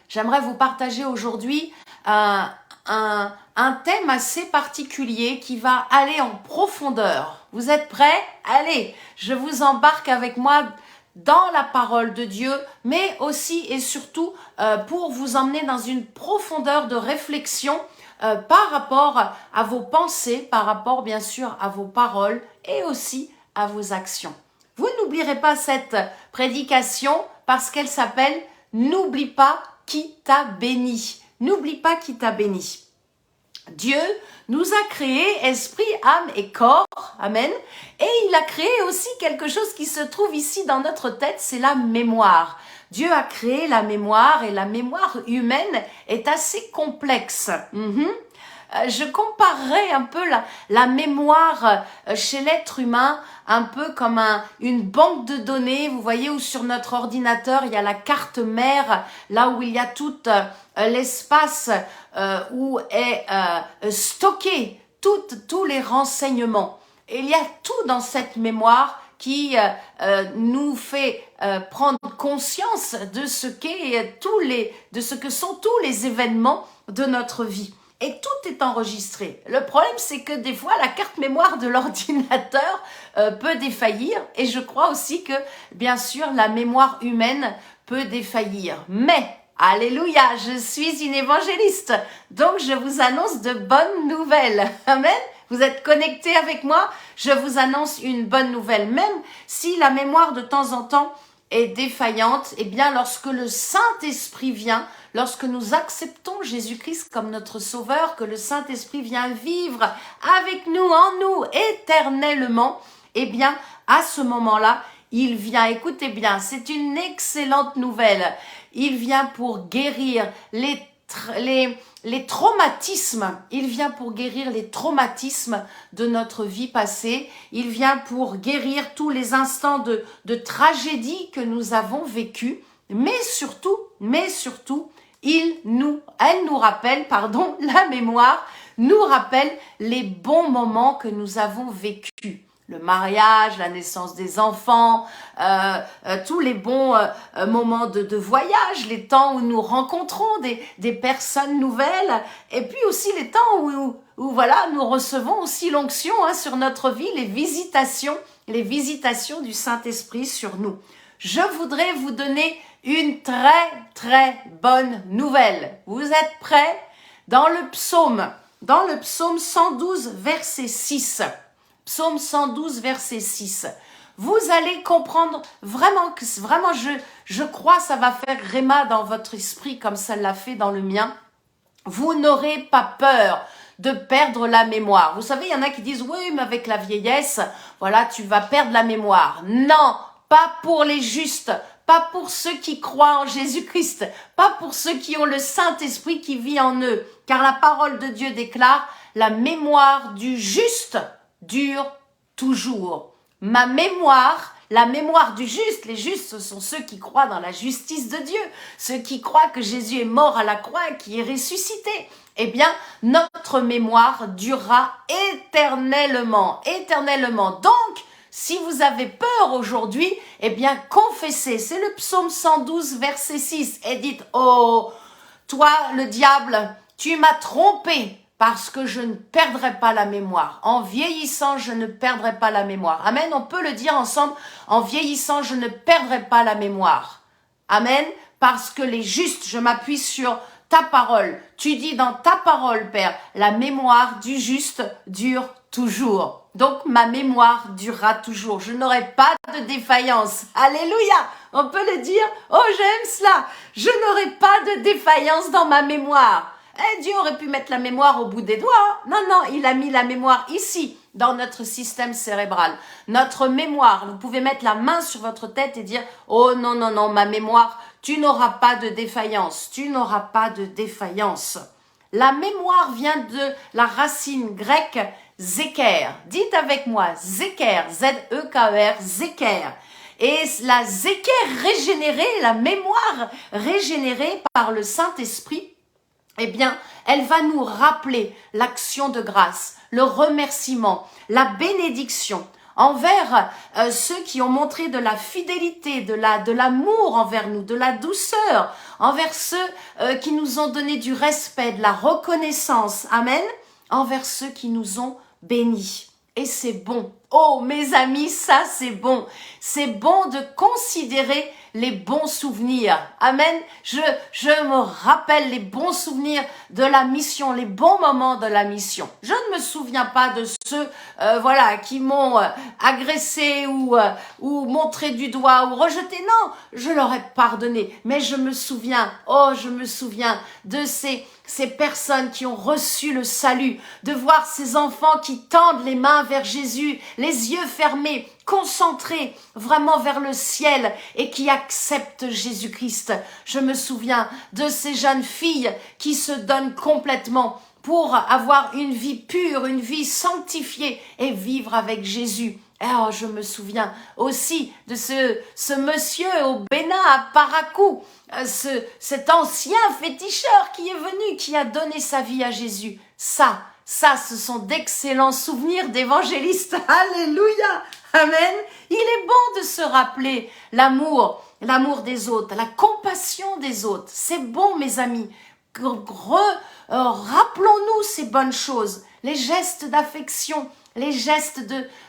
J'aimerais vous partager aujourd'hui un thème assez particulier qui va aller en profondeur. Vous êtes prêts? Allez, je vous embarque avec moi dans la parole de Dieu, mais aussi et surtout pour vous emmener dans une profondeur de réflexion par rapport à vos pensées, par rapport bien sûr à vos paroles et aussi à vos actions. Vous n'oublierez pas cette prédication parce qu'elle s'appelle « N'oublie pas qui t'a béni ». N'oublie pas qui t'a béni. Dieu nous a créé esprit, âme et corps, amen, et il a créé aussi quelque chose qui se trouve ici dans notre tête, c'est la mémoire. Dieu a créé la mémoire et la mémoire humaine est assez complexe. Je comparerais un peu la mémoire chez l'être humain un peu comme une banque de données, vous voyez, où sur notre ordinateur, il y a la carte mère, là où il y a tout l'espace où est stocké tous les renseignements. Et il y a tout dans cette mémoire qui nous fait prendre conscience de ce que sont tous les événements de notre vie. Et tout est enregistré. Le problème, c'est que des fois, la carte mémoire de l'ordinateur peut défaillir. Et je crois aussi que, bien sûr, la mémoire humaine peut défaillir. Mais, alléluia, je suis une évangéliste. Donc, je vous annonce de bonnes nouvelles. Amen. Vous êtes connectés avec moi? Je vous annonce une bonne nouvelle. Même si la mémoire de temps en temps est défaillante, eh bien, lorsque le Saint-Esprit vient, lorsque nous acceptons Jésus-Christ comme notre Sauveur, que le Saint-Esprit vient vivre avec nous, en nous, éternellement, eh bien, à ce moment-là, il vient, écoutez bien, c'est une excellente nouvelle, il vient pour guérir les traumatismes, il vient pour guérir les traumatismes de notre vie passée, il vient pour guérir tous les instants de tragédie que nous avons vécus, mais surtout, elle nous rappelle, la mémoire nous rappelle les bons moments que nous avons vécus. Le mariage, la naissance des enfants, tous les bons moments de voyage, les temps où nous rencontrons des personnes nouvelles, et puis aussi les temps où voilà, nous recevons aussi l'onction sur notre vie, les visitations du Saint-Esprit sur nous. Je voudrais vous donner une très très bonne nouvelle. Vous êtes prêts? Dans le psaume 112, verset 6. Psaume 112, verset 6. Vous allez comprendre vraiment, je crois ça va faire réma dans votre esprit comme ça l'a fait dans le mien. Vous n'aurez pas peur de perdre la mémoire. Vous savez, il y en a qui disent, oui, mais avec la vieillesse, voilà, tu vas perdre la mémoire. Non, pas pour les justes, pas pour ceux qui croient en Jésus-Christ, pas pour ceux qui ont le Saint-Esprit qui vit en eux. Car la parole de Dieu déclare, la mémoire du juste dure toujours. Ma mémoire, la mémoire du juste, les justes, ce sont ceux qui croient dans la justice de Dieu, ceux qui croient que Jésus est mort à la croix et qui est ressuscité. Eh bien, notre mémoire durera éternellement, éternellement. Donc, si vous avez peur aujourd'hui, eh bien, confessez. C'est le psaume 112, verset 6. Et dites, oh, toi, le diable, tu m'as trompé. Parce que je ne perdrai pas la mémoire. En vieillissant, je ne perdrai pas la mémoire. Amen, on peut le dire ensemble. En vieillissant, je ne perdrai pas la mémoire. Amen, parce que les justes, je m'appuie sur ta parole. Tu dis dans ta parole, Père, la mémoire du juste dure toujours. Donc, ma mémoire durera toujours. Je n'aurai pas de défaillance. Alléluia, on peut le dire. Oh, j'aime cela. Je n'aurai pas de défaillance dans ma mémoire. Dieu aurait pu mettre la mémoire au bout des doigts. Non, il a mis la mémoire ici, dans notre système cérébral. Notre mémoire, vous pouvez mettre la main sur votre tête et dire, oh non, ma mémoire, tu n'auras pas de défaillance. Tu n'auras pas de défaillance. La mémoire vient de la racine grecque zéker. Dites avec moi, zéker, Z-E-K-E-R, zéker. Et la zéker régénérée, la mémoire régénérée par le Saint-Esprit, eh bien, elle va nous rappeler l'action de grâce, le remerciement, la bénédiction envers ceux qui ont montré de la fidélité, de l'amour envers nous, de la douceur envers ceux qui nous ont donné du respect, de la reconnaissance. Amen. Envers ceux qui nous ont bénis. Et c'est bon. Oh, mes amis, ça c'est bon. C'est bon de considérer les bons souvenirs. Amen. Je me rappelle les bons souvenirs de la mission, les bons moments de la mission. Je ne me souviens pas de ceux, qui m'ont agressé ou montré du doigt ou rejeté. Non, je leur ai pardonné. Mais je me souviens de ces personnes qui ont reçu le salut, de voir ces enfants qui tendent les mains vers Jésus, les yeux fermés, concentrés vraiment vers le ciel et qui acceptent Jésus-Christ. Je me souviens de ces jeunes filles qui se donnent complètement pour avoir une vie pure, une vie sanctifiée et vivre avec Jésus. Oh, je me souviens aussi de ce monsieur au Bénin, à Parakou, cet ancien féticheur qui est venu, qui a donné sa vie à Jésus. Ça, ce sont d'excellents souvenirs d'évangélistes. Alléluia, amen. Il est bon de se rappeler l'amour des autres, la compassion des autres. C'est bon, mes amis. Rappelons-nous ces bonnes choses, les gestes d'affection, les gestes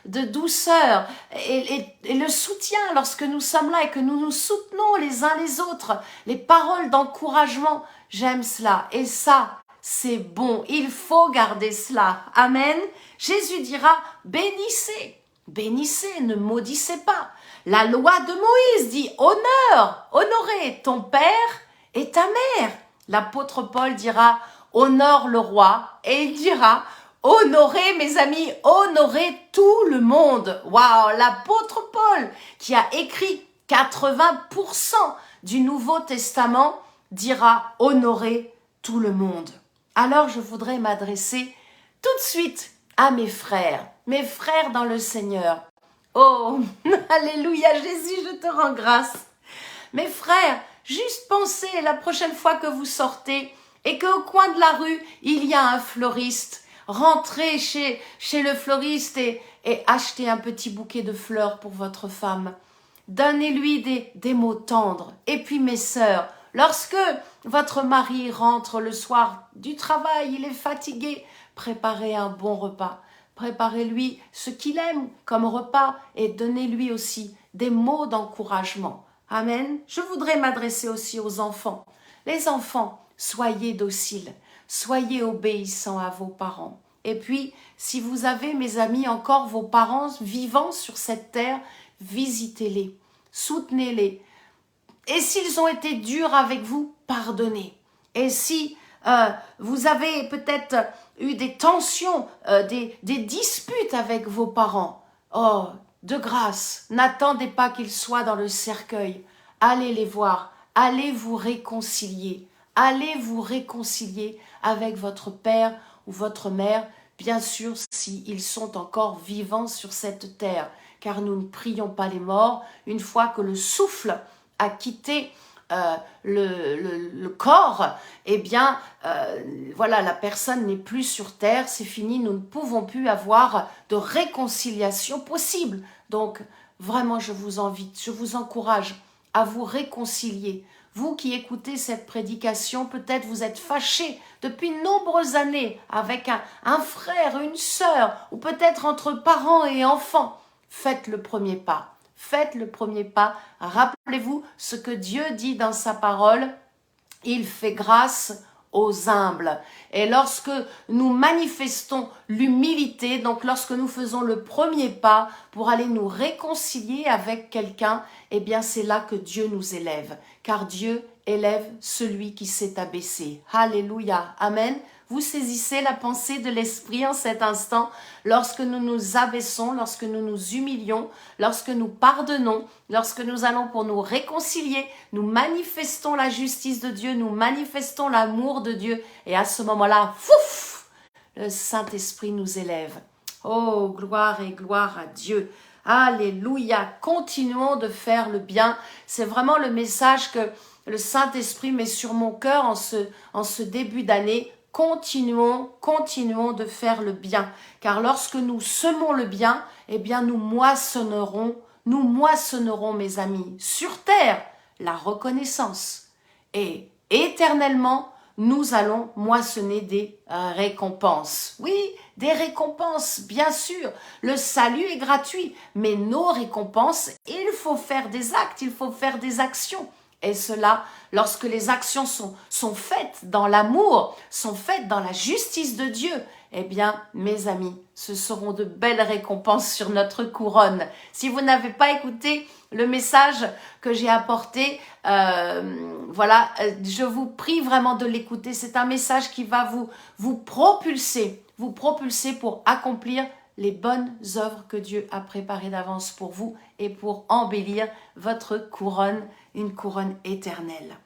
de douceur et le soutien lorsque nous sommes là et que nous nous soutenons les uns les autres, les paroles d'encouragement. J'aime cela et ça, c'est bon. Il faut garder cela. Amen. Jésus dira, bénissez, bénissez, ne maudissez pas. La loi de Moïse dit, honorez ton père et ta mère. L'apôtre Paul dira, honore le roi, et il dira, honorez mes amis, honorez tout le monde. Waouh, l'apôtre Paul qui a écrit 80% du Nouveau Testament dira honorer tout le monde. Alors je voudrais m'adresser tout de suite à mes frères dans le Seigneur. Oh, alléluia Jésus, je te rends grâce. Mes frères, juste pensez la prochaine fois que vous sortez et qu'au coin de la rue, il y a un fleuriste. Rentrez chez le fleuriste et achetez un petit bouquet de fleurs pour votre femme. Donnez-lui des mots tendres. Et puis mes sœurs, lorsque votre mari rentre le soir du travail, il est fatigué, préparez un bon repas. Préparez-lui ce qu'il aime comme repas et donnez-lui aussi des mots d'encouragement. Amen. Je voudrais m'adresser aussi aux enfants. Les enfants, soyez dociles, soyez obéissants à vos parents. Et puis, si vous avez, mes amis, encore vos parents vivants sur cette terre, visitez-les, soutenez-les. Et s'ils ont été durs avec vous, pardonnez. Et si vous avez peut-être eu des tensions, des disputes avec vos parents, oh, de grâce, n'attendez pas qu'ils soient dans le cercueil. Allez les voir, allez vous réconcilier. Allez vous réconcilier avec votre père ou votre mère, bien sûr s'ils sont encore vivants sur cette terre, car nous ne prions pas les morts. Une fois que le souffle a quitté le corps, eh bien, la personne n'est plus sur terre, c'est fini, nous ne pouvons plus avoir de réconciliation possible. Donc, vraiment, je vous invite, je vous encourage à vous réconcilier. Vous qui écoutez cette prédication, peut-être vous êtes fâchés depuis de nombreuses années avec un frère, une sœur, ou peut-être entre parents et enfants. Faites le premier pas. Faites le premier pas. Rappelez-vous ce que Dieu dit dans sa parole. Il fait grâce aux humbles. Et lorsque nous manifestons l'humilité, donc lorsque nous faisons le premier pas pour aller nous réconcilier avec quelqu'un, eh bien c'est là que Dieu nous élève. Car Dieu élève celui qui s'est abaissé. Alléluia. Amen. Vous saisissez la pensée de l'Esprit en cet instant, lorsque nous nous abaissons, lorsque nous nous humilions, lorsque nous pardonnons, lorsque nous allons pour nous réconcilier, nous manifestons la justice de Dieu, nous manifestons l'amour de Dieu, et à ce moment-là, fouf, le Saint-Esprit nous élève. Oh, gloire et gloire à Dieu. Alléluia. Continuons de faire le bien. C'est vraiment le message que le Saint-Esprit met sur mon cœur en ce début d'année. Continuons de faire le bien. Car lorsque nous semons le bien, eh bien nous moissonnerons, mes amis, sur terre, la reconnaissance Et éternellement, nous allons moissonner des récompenses. Oui, des récompenses, bien sûr. Le salut est gratuit, mais nos récompenses, il faut faire des actes, il faut faire des actions. Et cela, lorsque les actions sont faites dans l'amour, sont faites dans la justice de Dieu, eh bien, mes amis, ce seront de belles récompenses sur notre couronne. Si vous n'avez pas écouté le message que j'ai apporté, voilà, je vous prie vraiment de l'écouter. C'est un message qui va vous propulser pour accomplir les bonnes œuvres que Dieu a préparées d'avance pour vous et pour embellir votre couronne, une couronne éternelle.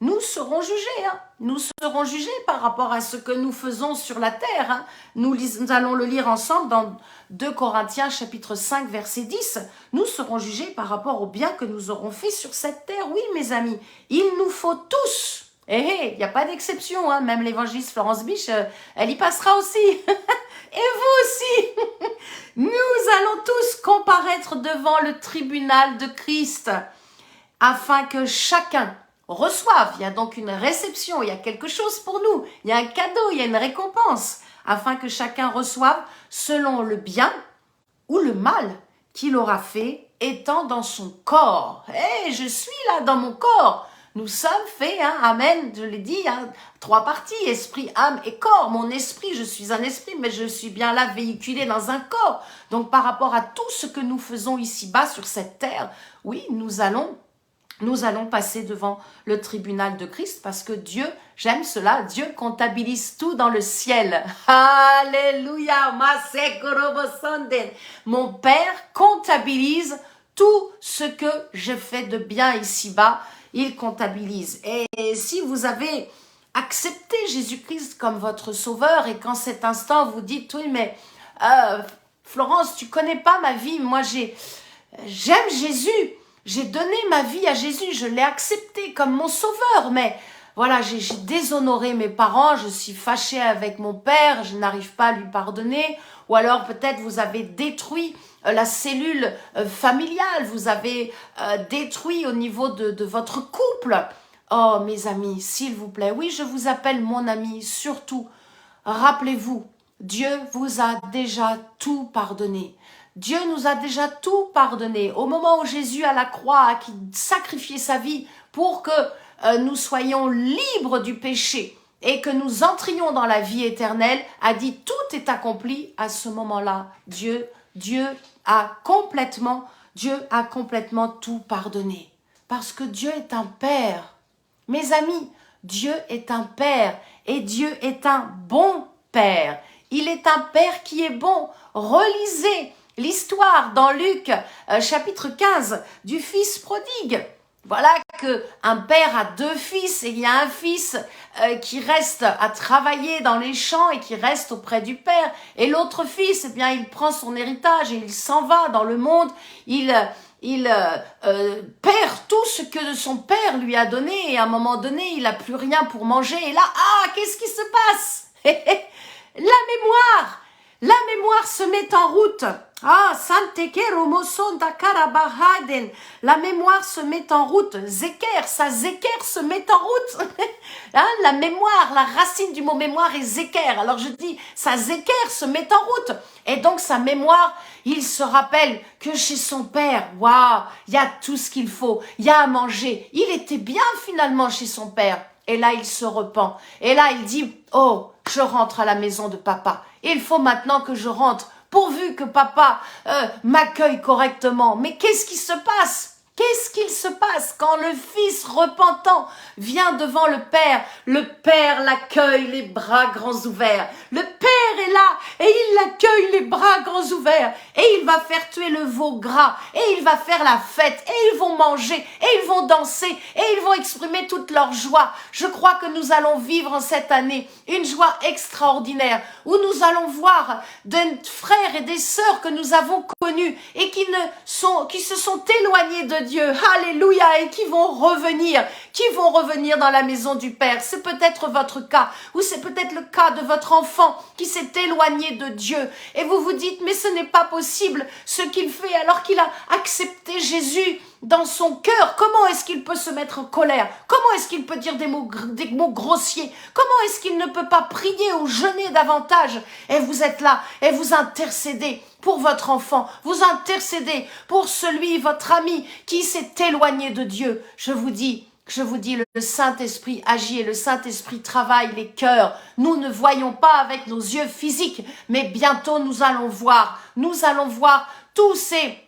Nous serons jugés, nous serons jugés par rapport à ce que nous faisons sur la terre. Nous allons le lire ensemble dans 2 Corinthiens chapitre 5 verset 10. Nous serons jugés par rapport au bien que nous aurons fait sur cette terre. Oui mes amis, il nous faut tous. Il n'y a pas d'exception, même l'évangéliste Florence Biche, elle y passera aussi. Et vous aussi. Nous allons tous comparaître devant le tribunal de Christ afin que chacun reçoive. Il y a donc une réception, il y a quelque chose pour nous, il y a un cadeau, il y a une récompense, afin que chacun reçoive selon le bien ou le mal qu'il aura fait étant dans son corps. Je suis là dans mon corps. Nous sommes faits, amen, je l'ai dit, 3 parties, esprit, âme et corps. Mon esprit, je suis un esprit, mais je suis bien là véhiculé dans un corps. Donc par rapport à tout ce que nous faisons ici-bas sur cette terre, oui, nous allons passer devant le tribunal de Christ parce que Dieu, j'aime cela, Dieu comptabilise tout dans le ciel. Alléluia. Mon Père comptabilise tout ce que je fais de bien ici-bas. Il comptabilise. Et si vous avez accepté Jésus-Christ comme votre sauveur et qu'en cet instant vous dites, oui, mais Florence, tu connais pas ma vie, moi j'aime Jésus, j'ai donné ma vie à Jésus, je l'ai accepté comme mon sauveur, mais voilà, j'ai déshonoré mes parents, je suis fâchée avec mon père, je n'arrive pas à lui pardonner, ou alors peut-être vous avez détruit la cellule familiale, vous avez détruit au niveau de votre couple. Oh mes amis, s'il vous plaît, oui, je vous appelle mon ami, surtout, rappelez-vous, Dieu vous a déjà tout pardonné. Dieu nous a déjà tout pardonné. Au moment où Jésus à la croix a sacrifié sa vie pour que nous soyons libres du péché et que nous entrions dans la vie éternelle, a dit tout est accompli. À ce moment-là, Dieu a complètement tout pardonné. Parce que Dieu est un Père. Mes amis, Dieu est un Père et Dieu est un bon Père. Il est un Père qui est bon. Relisez l'histoire dans Luc chapitre 15 du fils prodigue. Voilà qu'un père a 2 fils et il y a un fils qui reste à travailler dans les champs et qui reste auprès du père. Et l'autre fils, il prend son héritage et il s'en va dans le monde. Il perd tout ce que son père lui a donné et à un moment donné, il n'a plus rien pour manger. Et là, qu'est-ce qui se passe? La mémoire se met en route. La mémoire se met en route. Zéker se met en route. La mémoire, la racine du mot mémoire est zéker. Alors je dis, sa zéker se met en route. Et donc sa mémoire, il se rappelle que chez son père, waouh, il y a tout ce qu'il faut. Il y a à manger. Il était bien finalement chez son père. Et là, il se repent. Et là, il dit, oh, je rentre à la maison de papa. Il faut maintenant que je rentre, pourvu que papa m'accueille correctement. Mais qu'est-ce qui se passe? Qu'est-ce qu'il se passe quand le fils repentant vient devant le père l'accueille les bras grands ouverts. Le père est là et il l'accueille les bras grands ouverts et il va faire tuer le veau gras et il va faire la fête et ils vont manger et ils vont danser et ils vont exprimer toute leur joie. Je crois que nous allons vivre en cette année une joie extraordinaire où nous allons voir des frères et des sœurs que nous avons connus et qui se sont éloignés de Dieu, alléluia, et qui vont revenir dans la maison du Père. C'est peut-être votre cas, ou c'est peut-être le cas de votre enfant qui s'est éloigné de Dieu. Et vous vous dites, mais ce n'est pas possible ce qu'il fait alors qu'il a accepté Jésus dans son cœur. Comment est-ce qu'il peut se mettre en colère? Comment est-ce qu'il peut dire des mots grossiers? Comment est-ce qu'il ne peut pas prier ou jeûner davantage? Et vous êtes là et vous intercédez pour votre enfant, vous intercédez pour celui, votre ami, qui s'est éloigné de Dieu. Je vous dis, le Saint-Esprit agit et le Saint-Esprit travaille les cœurs. Nous ne voyons pas avec nos yeux physiques, mais bientôt nous allons voir tous ces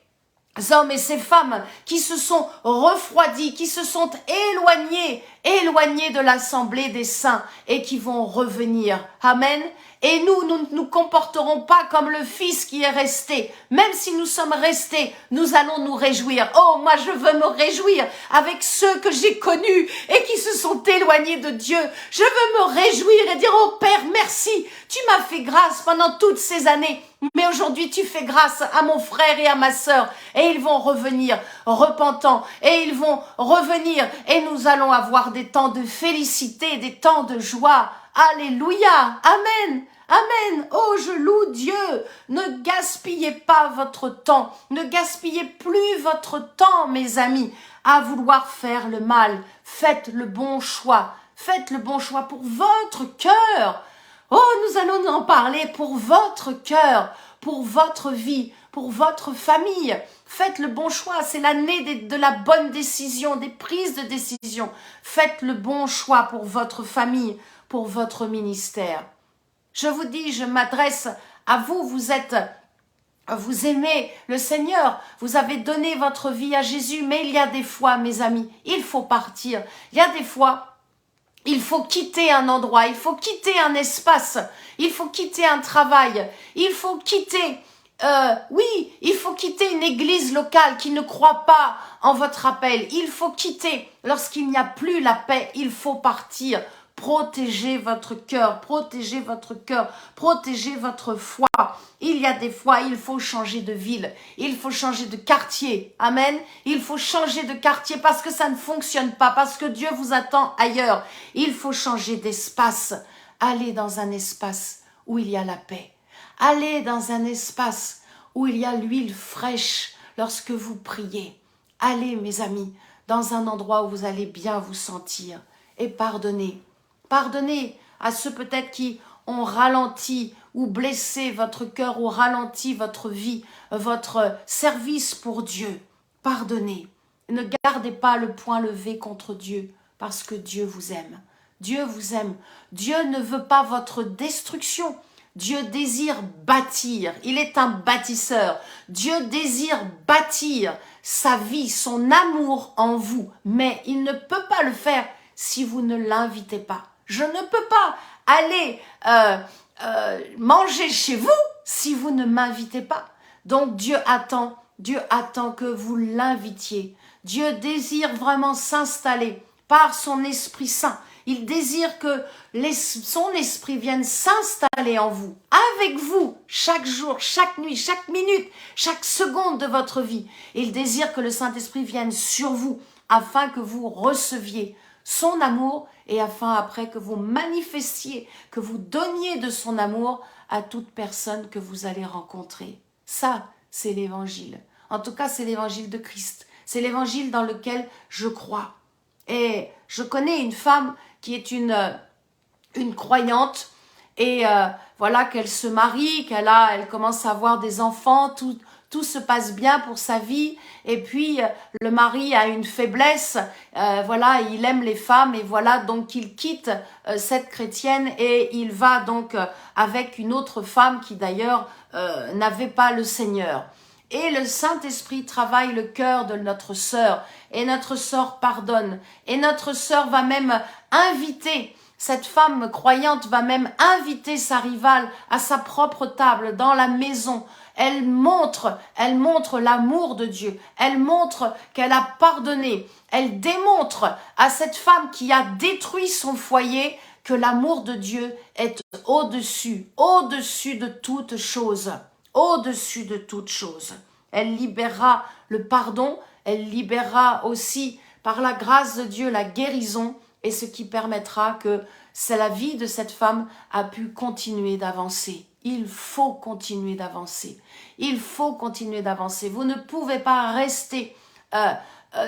hommes et ces femmes qui se sont refroidis, qui se sont éloignés de l'assemblée des saints et qui vont revenir. Amen. Et nous ne nous comporterons pas comme le Fils qui est resté. Même si nous sommes restés, nous allons nous réjouir. Oh, moi je veux me réjouir avec ceux que j'ai connus et qui se sont éloignés de Dieu. Je veux me réjouir et dire, oh Père, merci, tu m'as fait grâce pendant toutes ces années. Mais aujourd'hui, tu fais grâce à mon frère et à ma sœur. Et ils vont revenir repentants. Et ils vont revenir. Et nous allons avoir des temps de félicité, des temps de joie. Alléluia. Amen. Amen. Oh, je loue Dieu. Ne gaspillez pas votre temps. Ne gaspillez plus votre temps, mes amis, à vouloir faire le mal. Faites le bon choix. Faites le bon choix pour votre cœur. Oh, nous allons en parler pour votre cœur, pour votre vie, pour votre famille. Faites le bon choix, c'est l'année de la bonne décision, des prises de décision. Faites le bon choix pour votre famille, pour votre ministère. Je vous dis, je m'adresse à vous, vous aimez le Seigneur, vous avez donné votre vie à Jésus, mais il y a des fois, mes amis, il faut partir. Il y a des fois, il faut quitter un endroit, il faut quitter un espace, il faut quitter un travail, il faut quitter, il faut quitter une église locale qui ne croit pas en votre appel. Il faut quitter, lorsqu'il n'y a plus la paix, il faut partir. Protégez votre cœur, protégez votre cœur, protégez votre foi. Il y a des fois, il faut changer de ville, il faut changer de quartier. Amen. Il faut changer de quartier parce que ça ne fonctionne pas, parce que Dieu vous attend ailleurs. Il faut changer d'espace. Allez dans un espace où il y a la paix. Allez dans un espace où il y a l'huile fraîche lorsque vous priez. Allez, mes amis, dans un endroit où vous allez bien vous sentir et pardonnez. Pardonnez à ceux peut-être qui ont ralenti ou blessé votre cœur ou ralenti votre vie, votre service pour Dieu. Pardonnez. Ne gardez pas le poing levé contre Dieu parce que Dieu vous aime. Dieu vous aime. Dieu ne veut pas votre destruction. Dieu désire bâtir. Il est un bâtisseur. Dieu désire bâtir sa vie, son amour en vous. Mais il ne peut pas le faire si vous ne l'invitez pas. Je ne peux pas aller manger chez vous si vous ne m'invitez pas. Donc Dieu attend que vous l'invitiez. Dieu désire vraiment s'installer par son Esprit Saint. Il désire que son Esprit vienne s'installer en vous, avec vous, chaque jour, chaque nuit, chaque minute, chaque seconde de votre vie. Il désire que le Saint-Esprit vienne sur vous afin que vous receviez son amour et afin après que vous manifestiez, que vous donniez de son amour à toute personne que vous allez rencontrer. Ça, c'est l'évangile. En tout cas, c'est l'évangile de Christ. C'est l'évangile dans lequel je crois. Et je connais une femme qui est une croyante et voilà qu'elle se marie, elle commence à avoir des enfants, tout se passe bien pour sa vie et puis le mari a une faiblesse, il aime les femmes et voilà donc il quitte cette chrétienne et il va donc avec une autre femme qui d'ailleurs n'avait pas le Seigneur. Et le Saint-Esprit travaille le cœur de notre sœur et notre sœur pardonne et notre sœur va même inviter. Cette femme croyante va même inviter sa rivale à sa propre table dans la maison. Elle montre l'amour de Dieu. Elle montre qu'elle a pardonné. Elle démontre à cette femme qui a détruit son foyer que l'amour de Dieu est au-dessus de toute chose. Au-dessus de toute chose. Elle libérera le pardon. Elle libérera aussi par la grâce de Dieu la guérison et ce qui permettra que la vie de cette femme a pu continuer d'avancer. Il faut continuer d'avancer. Il faut continuer d'avancer. Vous ne pouvez pas rester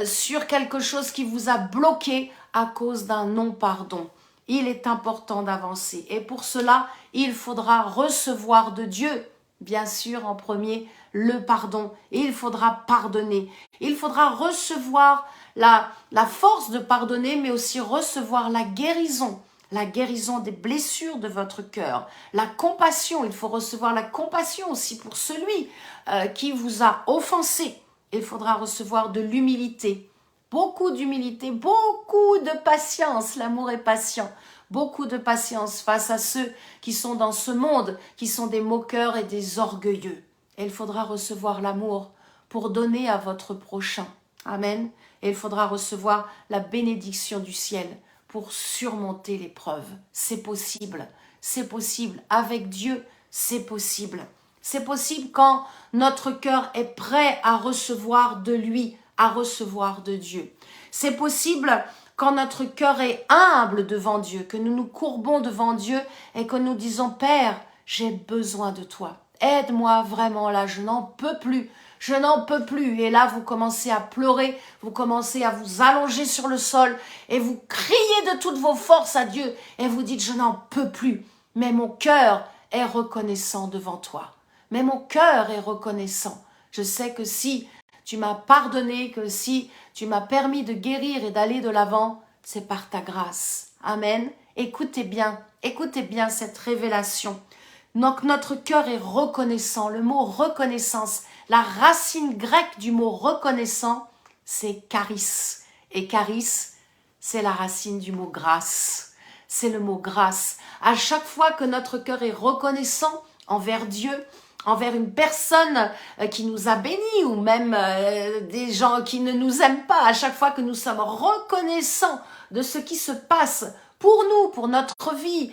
sur quelque chose qui vous a bloqué à cause d'un non-pardon. Il est important d'avancer. Et pour cela, il faudra recevoir de Dieu, bien sûr, en premier, le pardon. Et il faudra pardonner. Il faudra recevoir la force de pardonner, mais aussi recevoir la guérison des blessures de votre cœur. La compassion, il faut recevoir la compassion aussi pour celui qui vous a offensé. Il faudra recevoir de l'humilité. Beaucoup d'humilité, beaucoup de patience. L'amour est patient. Beaucoup de patience face à ceux qui sont dans ce monde, qui sont des moqueurs et des orgueilleux. Et il faudra recevoir l'amour pour donner à votre prochain. Amen. Et il faudra recevoir la bénédiction du ciel pour surmonter l'épreuve. C'est possible. C'est possible. Avec Dieu, c'est possible. C'est possible quand notre cœur est prêt à recevoir de lui, à recevoir de Dieu. C'est possible quand notre cœur est humble devant Dieu, que nous nous courbons devant Dieu et que nous disons « Père, j'ai besoin de toi. Aide-moi vraiment là, je n'en peux plus. Je n'en peux plus. » Et là, vous commencez à pleurer, vous commencez à vous allonger sur le sol et vous criez de toutes vos forces à Dieu et vous dites « Je n'en peux plus. Mais mon cœur est reconnaissant devant toi. Mais mon cœur est reconnaissant. Je sais que si tu m'as pardonné, que si tu m'as permis de guérir et d'aller de l'avant, c'est par ta grâce. » Amen. Écoutez bien cette révélation. Donc notre cœur est reconnaissant. Le mot reconnaissance, la racine grecque du mot reconnaissant, c'est charis. Et charis, c'est la racine du mot grâce. C'est le mot grâce. À chaque fois que notre cœur est reconnaissant envers Dieu, envers une personne qui nous a bénis ou même des gens qui ne nous aiment pas, à chaque fois que nous sommes reconnaissants de ce qui se passe pour nous, pour notre vie,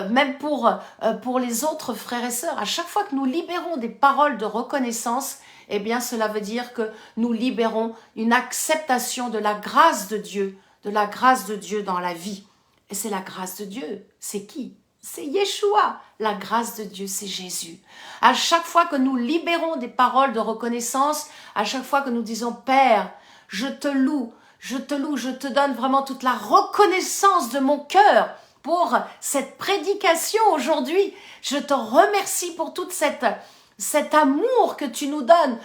même pour les autres frères et sœurs, à chaque fois que nous libérons des paroles de reconnaissance, eh bien cela veut dire que nous libérons une acceptation de la grâce de Dieu dans la vie. Et c'est la grâce de Dieu. C'est qui? C'est Yeshua. La grâce de Dieu, c'est Jésus. À chaque fois que nous libérons des paroles de reconnaissance, à chaque fois que nous disons « Père, je te loue, je te donne vraiment toute la reconnaissance de mon cœur pour cette prédication aujourd'hui. Je te remercie pour toute cet amour que tu nous donnes.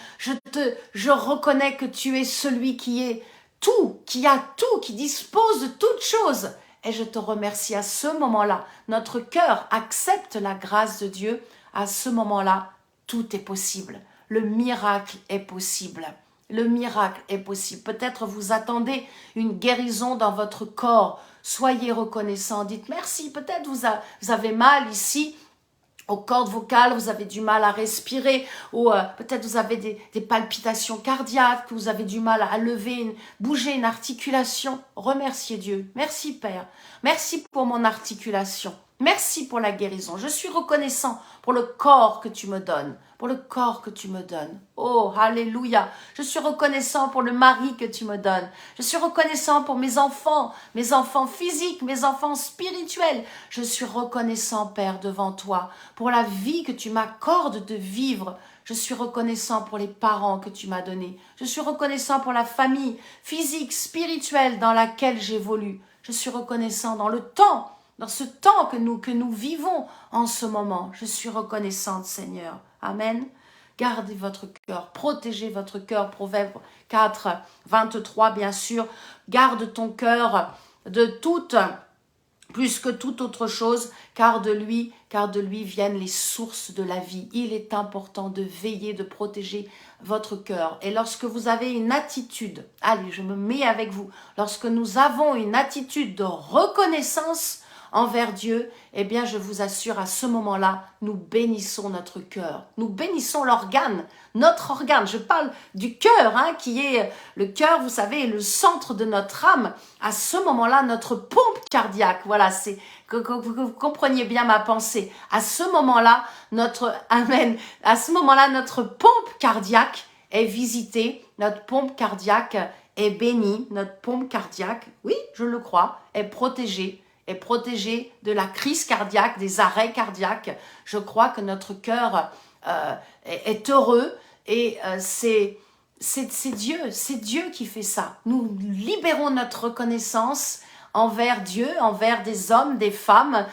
Je reconnais que tu es celui qui est tout, qui a tout, qui dispose de toutes choses. Et je te remercie à ce moment-là. Notre cœur accepte la grâce de Dieu. À ce moment-là, tout est possible. Le miracle est possible. Le miracle est possible. Peut-être vous attendez une guérison dans votre corps. Soyez reconnaissant. Dites merci. Peut-être vous avez mal ici aux cordes vocales, vous avez du mal à respirer, ou peut-être vous avez des palpitations cardiaques, vous avez du mal à bouger une articulation. Remerciez Dieu. Merci Père. Merci pour mon articulation. Merci pour la guérison. Je suis reconnaissant pour le corps que tu me donnes. Pour le corps que tu me donnes. Oh, alléluia. Je suis reconnaissant pour le mari que tu me donnes. Je suis reconnaissant pour mes enfants physiques, mes enfants spirituels. Je suis reconnaissant, Père, devant toi, pour la vie que tu m'accordes de vivre. Je suis reconnaissant pour les parents que tu m'as donnés. Je suis reconnaissant pour la famille physique, spirituelle dans laquelle j'évolue. Je suis reconnaissant dans ce temps que nous vivons en ce moment. Je suis reconnaissante, Seigneur. Amen. Gardez votre cœur, protégez votre cœur. Proverbe 4, 23, bien sûr. Garde ton cœur plus que toute autre chose, car de lui viennent les sources de la vie. Il est important de veiller, de protéger votre cœur. Et lorsque vous avez une attitude, allez, je me mets avec vous, lorsque nous avons une attitude de reconnaissance envers Dieu, eh bien je vous assure, à ce moment-là, nous bénissons notre cœur. Nous bénissons notre organe. Je parle du cœur, qui est le cœur, vous savez, le centre de notre âme. À ce moment-là, notre pompe cardiaque, voilà, c'est que vous compreniez bien ma pensée. À ce moment-là, notre pompe cardiaque est visitée, notre pompe cardiaque est bénie, notre pompe cardiaque, oui, je le crois, est protégée. est protégé de la crise cardiaque, des arrêts cardiaques. Je crois que notre cœur est heureux et c'est Dieu qui fait ça. Nous libérons notre reconnaissance envers Dieu, envers des hommes, des femmes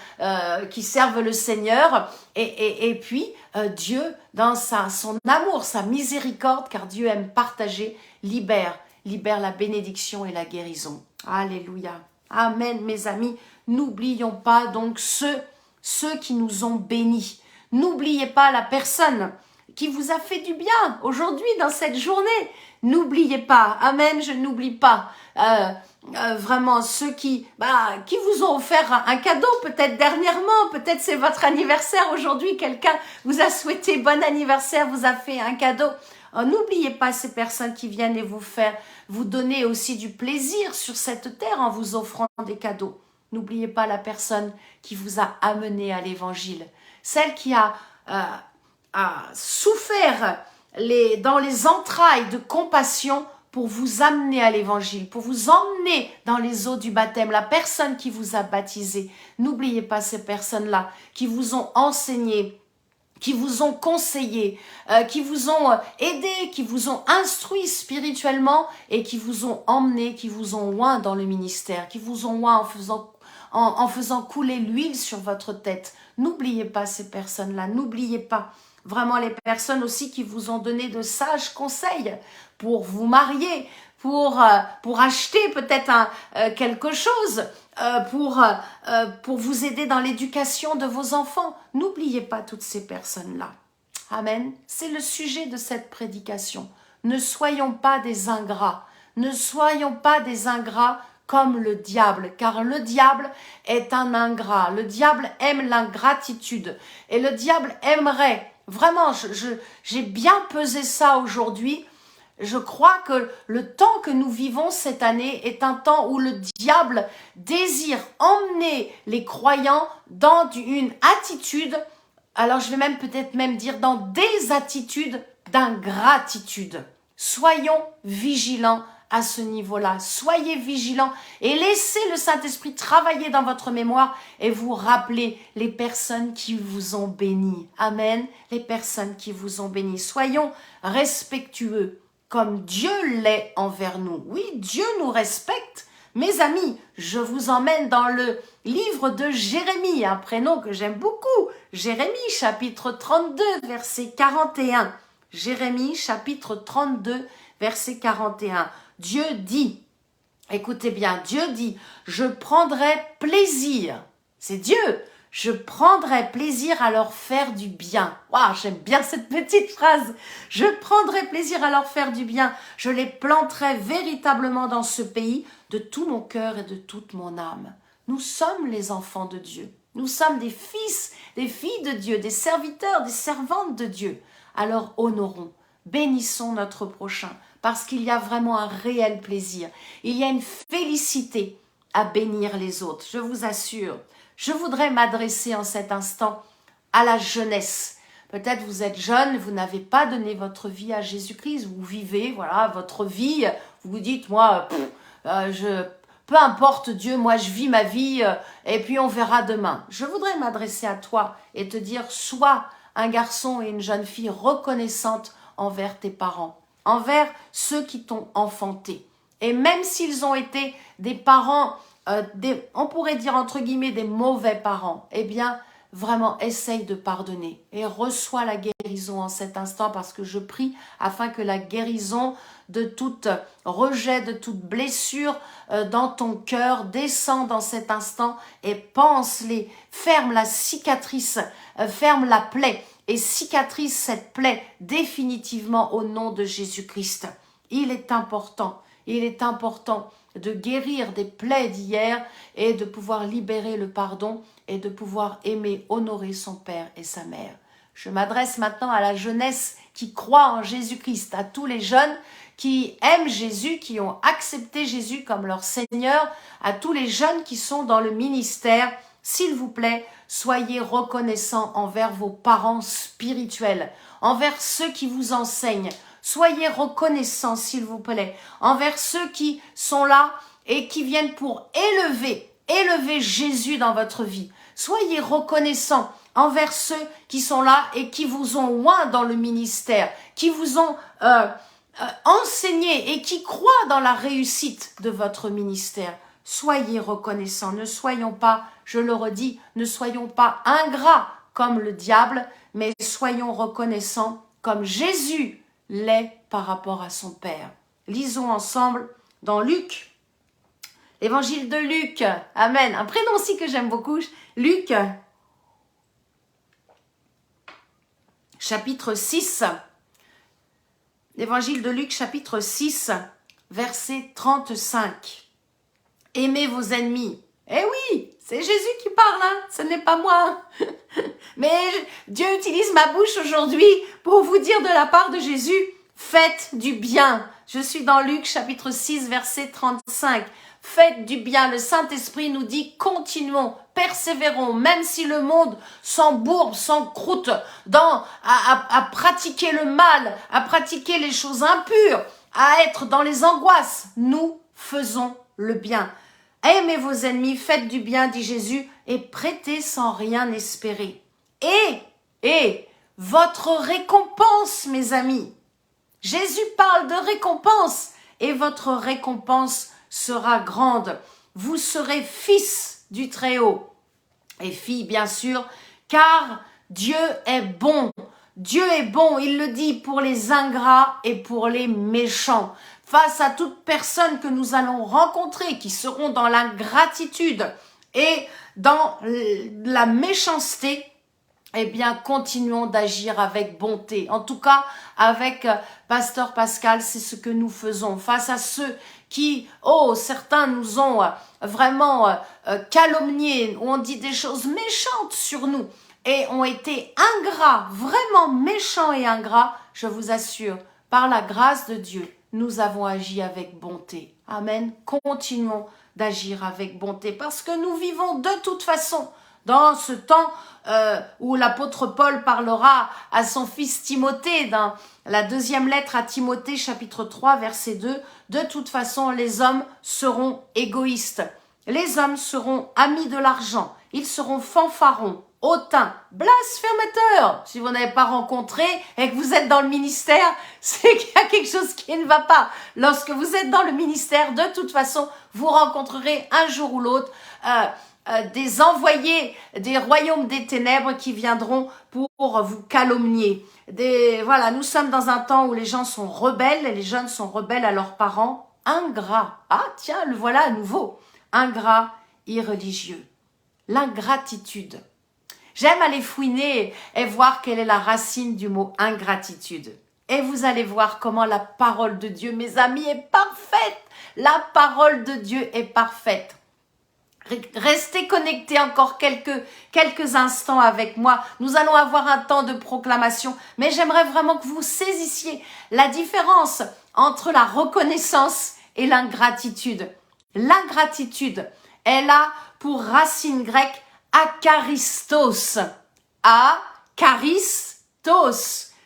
qui servent le Seigneur et puis Dieu dans son amour, sa miséricorde, car Dieu aime partager, libère la bénédiction et la guérison. Alléluia. Amen, mes amis. N'oublions pas donc ceux qui nous ont bénis. N'oubliez pas la personne qui vous a fait du bien aujourd'hui dans cette journée. N'oubliez pas. Amen, je n'oublie pas. Vraiment ceux qui vous ont offert un cadeau peut-être dernièrement, peut-être c'est votre anniversaire aujourd'hui, quelqu'un vous a souhaité bon anniversaire, vous a fait un cadeau. N'oubliez pas ces personnes qui viennent et vous donner aussi du plaisir sur cette terre en vous offrant des cadeaux. N'oubliez pas la personne qui vous a amené à l'évangile, celle qui a souffert dans les entrailles de compassion pour vous amener à l'évangile, pour vous emmener dans les eaux du baptême, la personne qui vous a baptisé. N'oubliez pas ces personnes-là qui vous ont enseigné, qui vous ont conseillé, qui vous ont aidé, qui vous ont instruit spirituellement et qui vous ont emmené, qui vous ont oint dans le ministère, qui vous ont oint en faisant couler l'huile sur votre tête. N'oubliez pas ces personnes-là, n'oubliez pas. Vraiment les personnes aussi qui vous ont donné de sages conseils pour vous marier, pour acheter peut-être quelque chose, pour vous aider dans l'éducation de vos enfants. N'oubliez pas toutes ces personnes-là. Amen. C'est le sujet de cette prédication. Ne soyons pas des ingrats. Ne soyons pas des ingrats comme le diable, car le diable est un ingrat. Le diable aime l'ingratitude et le diable aimerait. Vraiment, j'ai bien pesé ça aujourd'hui. Je crois que le temps que nous vivons cette année est un temps où le diable désire emmener les croyants dans une attitude, alors je vais peut-être dire dans des attitudes d'ingratitude. Soyons vigilants à ce niveau-là. Soyez vigilants et laissez le Saint-Esprit travailler dans votre mémoire et vous rappeler les personnes qui vous ont bénis. Amen. Les personnes qui vous ont bénis. Soyons respectueux comme Dieu l'est envers nous. Oui, Dieu nous respecte. Mes amis, je vous emmène dans le livre de Jérémie, un prénom que j'aime beaucoup. Jérémie, chapitre 32, verset 41. Jérémie, chapitre 32, verset 41. Dieu dit, écoutez bien, Dieu dit, je prendrai plaisir, c'est Dieu, je prendrai plaisir à leur faire du bien. Waouh, j'aime bien cette petite phrase. Je prendrai plaisir à leur faire du bien. Je les planterai véritablement dans ce pays de tout mon cœur et de toute mon âme. Nous sommes les enfants de Dieu. Nous sommes des fils, des filles de Dieu, des serviteurs, des servantes de Dieu. Alors honorons, bénissons notre prochain. Parce qu'il y a vraiment un réel plaisir. Il y a une félicité à bénir les autres, je vous assure. Je voudrais m'adresser en cet instant à la jeunesse. Peut-être vous êtes jeune, vous n'avez pas donné votre vie à Jésus-Christ, vous vivez votre vie, vous vous dites, moi, peu importe Dieu, moi je vis ma vie et puis on verra demain. Je voudrais m'adresser à toi et te dire, sois un garçon et une jeune fille reconnaissante envers tes parents, envers ceux qui t'ont enfanté. Et même s'ils ont été des parents, on pourrait dire entre guillemets des mauvais parents, eh bien vraiment essaye de pardonner et reçois la guérison en cet instant parce que je prie afin que la guérison de tout rejet, de toute blessure dans ton cœur descende dans cet instant et ferme la cicatrice, ferme la plaie et cicatrise cette plaie définitivement au nom de Jésus-Christ. Il est important de guérir des plaies d'hier et de pouvoir libérer le pardon et de pouvoir aimer, honorer son père et sa mère. Je m'adresse maintenant à la jeunesse qui croit en Jésus-Christ, à tous les jeunes qui aiment Jésus, qui ont accepté Jésus comme leur Seigneur, à tous les jeunes qui sont dans le ministère. S'il vous plaît, soyez reconnaissants envers vos parents spirituels, envers ceux qui vous enseignent. Soyez reconnaissants, s'il vous plaît, envers ceux qui sont là et qui viennent pour élever élevez Jésus dans votre vie. Soyez reconnaissants envers ceux qui sont là et qui vous ont oint dans le ministère, qui vous ont enseigné et qui croient dans la réussite de votre ministère. Soyez reconnaissants, ne soyons pas, je le redis, ne soyons pas ingrats comme le diable, mais soyons reconnaissants comme Jésus l'est par rapport à son Père. Lisons ensemble dans Luc, l'évangile de Luc, amen, un prénom aussi que j'aime beaucoup, Luc, chapitre 6, l'évangile de Luc, chapitre 6, verset 35. Aimez vos ennemis. Eh oui, c'est Jésus qui parle, hein, ce n'est pas moi. Mais Dieu utilise ma bouche aujourd'hui pour vous dire de la part de Jésus, faites du bien. Je suis dans Luc chapitre 6, verset 35. Faites du bien. Le Saint-Esprit nous dit, continuons, persévérons, même si le monde s'embourbe, s'encroute à pratiquer le mal, à pratiquer les choses impures, à être dans les angoisses. Nous faisons le bien. Aimez vos ennemis, faites du bien, dit Jésus, et prêtez sans rien espérer. Et votre récompense, mes amis. Jésus parle de récompense, et votre récompense sera grande. Vous serez fils du Très-Haut, et filles, bien sûr, car Dieu est bon. Dieu est bon, il le dit, pour les ingrats et pour les méchants. Face à toute personne que nous allons rencontrer, qui seront dans l'ingratitude et dans la méchanceté, eh bien, continuons d'agir avec bonté. En tout cas, avec Pasteur Pascal, c'est ce que nous faisons. Face à ceux qui, certains nous ont vraiment calomniés, ou ont dit des choses méchantes sur nous, et ont été ingrats, vraiment méchants et ingrats, je vous assure, par la grâce de Dieu, nous avons agi avec bonté. Amen. Continuons d'agir avec bonté parce que nous vivons de toute façon dans ce temps où l'apôtre Paul parlera à son fils Timothée dans la deuxième lettre à Timothée chapitre 3 verset 2. De toute façon, les hommes seront égoïstes. Les hommes seront amis de l'argent. Ils seront fanfarons, hautains, blasphémateurs. Si vous n'avez pas rencontré et que vous êtes dans le ministère, c'est qu'il y a quelque chose qui ne va pas. Lorsque vous êtes dans le ministère, de toute façon, vous rencontrerez un jour ou l'autre des envoyés des royaumes des ténèbres qui viendront pour vous calomnier. Voilà, nous sommes dans un temps où les gens sont rebelles, et les jeunes sont rebelles à leurs parents. Ingrats. Ah tiens, le voilà à nouveau. Ingrats, irreligieux. L'ingratitude. J'aime aller fouiner et voir quelle est la racine du mot ingratitude. Et vous allez voir comment la parole de Dieu, mes amis, est parfaite. La parole de Dieu est parfaite. Restez connectés encore quelques instants avec moi. Nous allons avoir un temps de proclamation, mais j'aimerais vraiment que vous saisissiez la différence entre la reconnaissance et l'ingratitude. L'ingratitude, elle a pour racine grecque akaristos. Akaristos.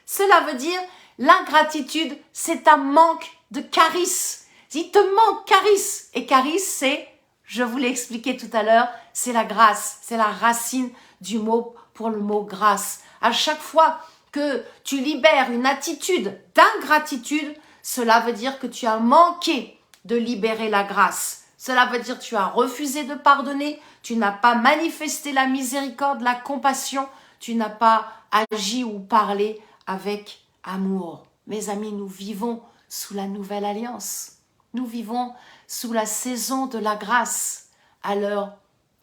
Cela veut dire l'ingratitude, c'est un manque de charisme. Il te manque charisme. Et charisme, c'est, je vous l'ai expliqué tout à l'heure, c'est la grâce. C'est la racine du mot pour le mot grâce. À chaque fois que tu libères une attitude d'ingratitude, cela veut dire que tu as manqué de libérer la grâce. Cela veut dire que tu as refusé de pardonner, tu n'as pas manifesté la miséricorde, la compassion, tu n'as pas agi ou parlé avec amour. Mes amis, nous vivons sous la nouvelle alliance. Nous vivons sous la saison de la grâce. Alors,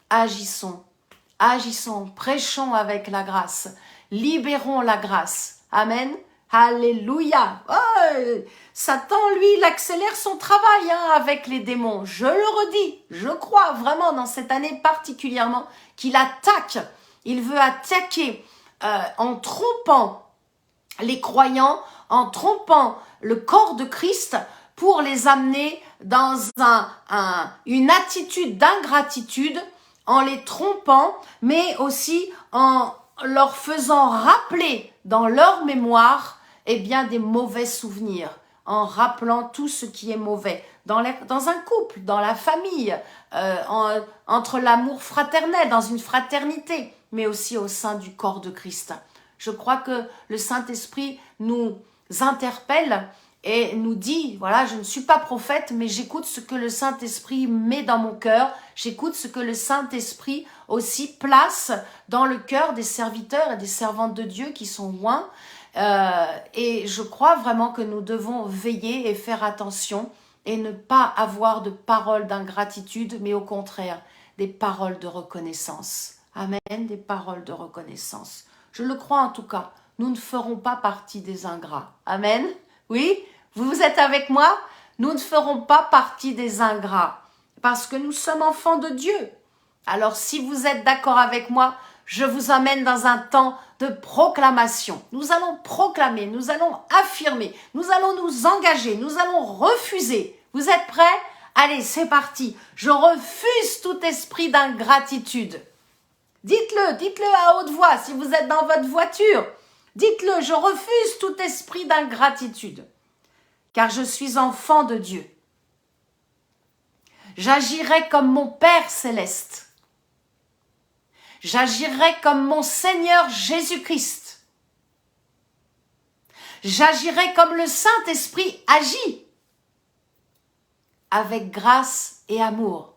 agissons, prêchons avec la grâce, libérons la grâce. Amen. Alléluia. Oh, Satan, lui, il accélère son travail avec les démons. Je le redis, je crois vraiment dans cette année particulièrement qu'il attaque. Il veut attaquer en trompant les croyants, en trompant le corps de Christ pour les amener dans une attitude d'ingratitude, en les trompant, mais aussi en leur faisant rappeler dans leur mémoire des mauvais souvenirs, en rappelant tout ce qui est mauvais. dans un couple, dans la famille, entre l'amour fraternel, dans une fraternité, mais aussi au sein du corps de Christ. Je crois que le Saint-Esprit nous interpelle et nous dit, voilà, je ne suis pas prophète, mais j'écoute ce que le Saint-Esprit met dans mon cœur, j'écoute ce que le Saint-Esprit aussi place dans le cœur des serviteurs et des servantes de Dieu qui sont loin. Et je crois vraiment que nous devons veiller et faire attention et ne pas avoir de paroles d'ingratitude, mais au contraire, des paroles de reconnaissance. Amen, des paroles de reconnaissance. Je le crois en tout cas, nous ne ferons pas partie des ingrats. Amen. Oui, vous êtes avec moi? Nous ne ferons pas partie des ingrats parce que nous sommes enfants de Dieu. Alors si vous êtes d'accord avec moi, je vous emmène dans un temps de proclamation. Nous allons proclamer, nous allons affirmer, nous allons nous engager, nous allons refuser. Vous êtes prêts? Allez, c'est parti. Je refuse tout esprit d'ingratitude. Dites-le à haute voix si vous êtes dans votre voiture. Dites-le, je refuse tout esprit d'ingratitude, car je suis enfant de Dieu. J'agirai comme mon Père céleste. J'agirai comme mon Seigneur Jésus-Christ. J'agirai comme le Saint-Esprit agit, avec grâce et amour.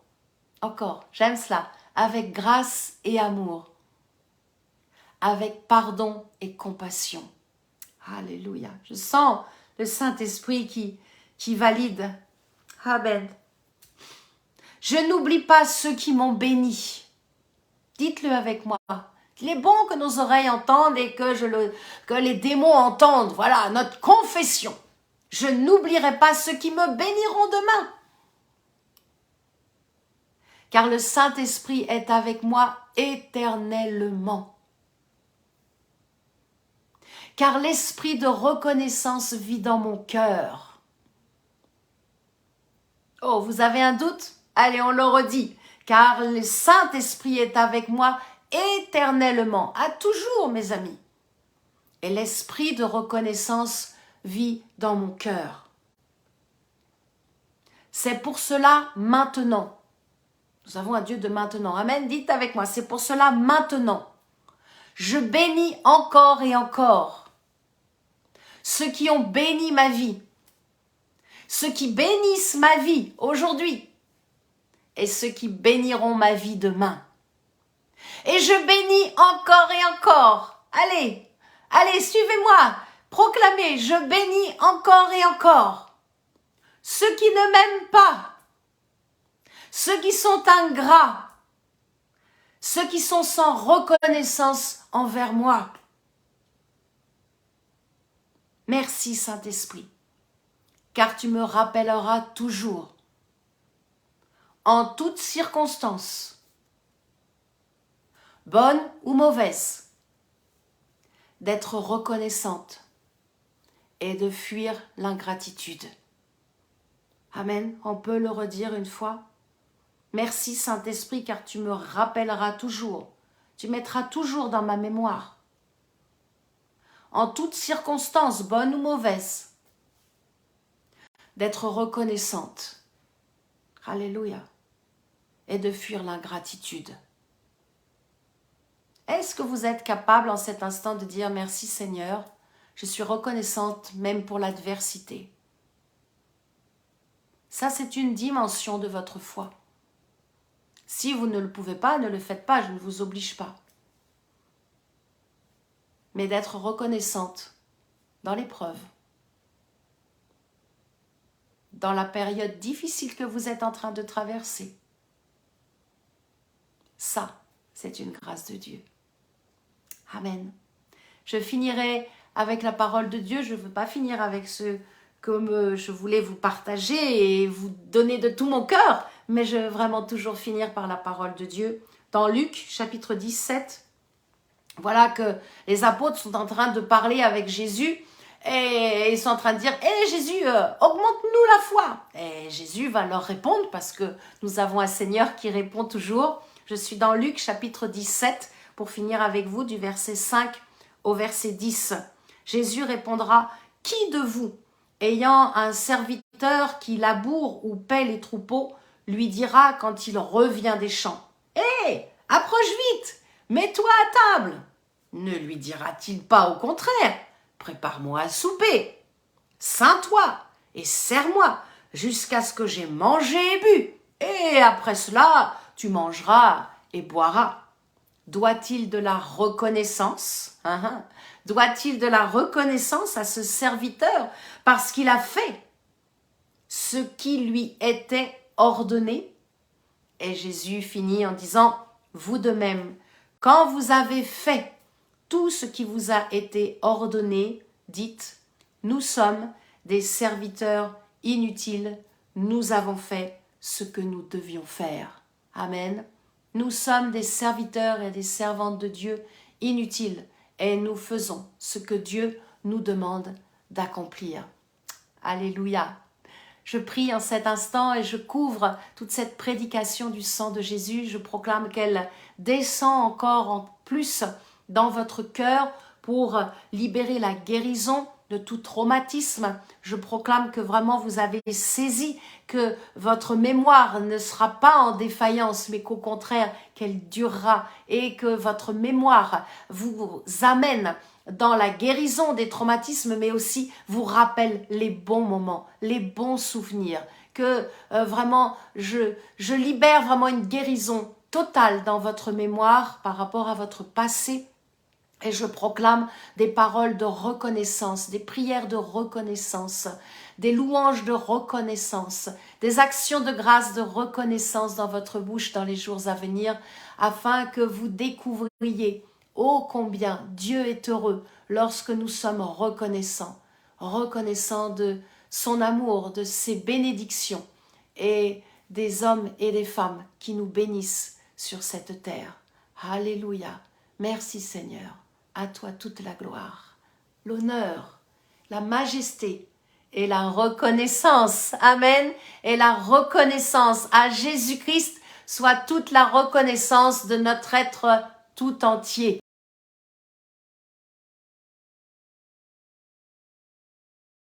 Encore, j'aime cela. Avec grâce et amour, avec pardon et compassion. Alléluia. Je sens le Saint-Esprit qui valide. Amen. Je n'oublie pas ceux qui m'ont béni. Dites-le avec moi. Il est bon que nos oreilles entendent et que les démons entendent. Voilà, notre confession. Je n'oublierai pas ceux qui me béniront demain. Car le Saint-Esprit est avec moi éternellement. Car l'esprit de reconnaissance vit dans mon cœur. Oh, vous avez un doute? Allez, on le redit. Car le Saint-Esprit est avec moi éternellement, à toujours, mes amis. Et l'esprit de reconnaissance vit dans mon cœur. C'est pour cela maintenant. Nous avons un Dieu de maintenant. Amen. Dites avec moi, c'est pour cela maintenant. Je bénis encore et encore ceux qui ont béni ma vie, ceux qui bénissent ma vie aujourd'hui et ceux qui béniront ma vie demain. Et je bénis encore et encore. Allez, allez, suivez-moi. Proclamez, je bénis encore et encore ceux qui ne m'aiment pas, ceux qui sont ingrats, ceux qui sont sans reconnaissance envers moi. Merci Saint-Esprit, car tu me rappelleras toujours, en toutes circonstances, bonne ou mauvaise, d'être reconnaissante et de fuir l'ingratitude. Amen, on peut le redire une fois. Merci Saint-Esprit, car tu me rappelleras toujours, tu mettras toujours dans ma mémoire, en toutes circonstances, bonnes ou mauvaises, d'être reconnaissante, alléluia, et de fuir l'ingratitude. Est-ce que vous êtes capable en cet instant de dire merci Seigneur, je suis reconnaissante même pour l'adversité. Ça, c'est une dimension de votre foi. Si vous ne le pouvez pas, ne le faites pas, je ne vous oblige pas. Mais d'être reconnaissante dans l'épreuve, dans la période difficile que vous êtes en train de traverser. Ça, c'est une grâce de Dieu. Amen. Je finirai avec la parole de Dieu. Je ne veux pas finir avec ce que je voulais vous partager et vous donner de tout mon cœur, mais je veux vraiment toujours finir par la parole de Dieu. Dans Luc, chapitre 17, voilà que les apôtres sont en train de parler avec Jésus et ils sont en train de dire « Hé Jésus, augmente-nous la foi !» Et Jésus va leur répondre parce que nous avons un Seigneur qui répond toujours. Je suis dans Luc, chapitre 17, pour finir avec vous, du verset 5 au verset 10. Jésus répondra « Qui de vous, ayant un serviteur qui laboure ou paie les troupeaux, lui dira quand il revient des champs, « Hé, approche vite, mets-toi à table !» Ne lui dira-t-il pas au contraire, « Prépare-moi à souper, ceins-toi et serre-moi jusqu'à ce que j'ai mangé et bu, et après cela, tu mangeras et boiras. » Doit-il de la reconnaissance Doit-il de la reconnaissance à ce serviteur parce qu'il a fait ce qui lui était ordonné? Et Jésus finit en disant, vous de même, quand vous avez fait tout ce qui vous a été ordonné, dites, nous sommes des serviteurs inutiles, nous avons fait ce que nous devions faire. Amen. Nous sommes des serviteurs et des servantes de Dieu inutiles et nous faisons ce que Dieu nous demande d'accomplir. Alléluia. Je prie en cet instant et je couvre toute cette prédication du sang de Jésus. Je proclame qu'elle descend encore en plus dans votre cœur pour libérer la guérison de tout traumatisme. Je proclame que vraiment vous avez saisi que votre mémoire ne sera pas en défaillance, mais qu'au contraire, qu'elle durera et que votre mémoire vous amène dans la guérison des traumatismes, mais aussi vous rappelle les bons moments, les bons souvenirs, que vraiment je libère vraiment une guérison totale dans votre mémoire par rapport à votre passé. Et je proclame des paroles de reconnaissance, des prières de reconnaissance, des louanges de reconnaissance, des actions de grâce de reconnaissance dans votre bouche dans les jours à venir, afin que vous découvriez ô combien Dieu est heureux lorsque nous sommes reconnaissants, reconnaissants de son amour, de ses bénédictions et des hommes et des femmes qui nous bénissent sur cette terre. Alléluia. Merci Seigneur. À toi toute la gloire, l'honneur, la majesté et la reconnaissance. Amen. Et la reconnaissance à Jésus-Christ soit toute la reconnaissance de notre être tout entier.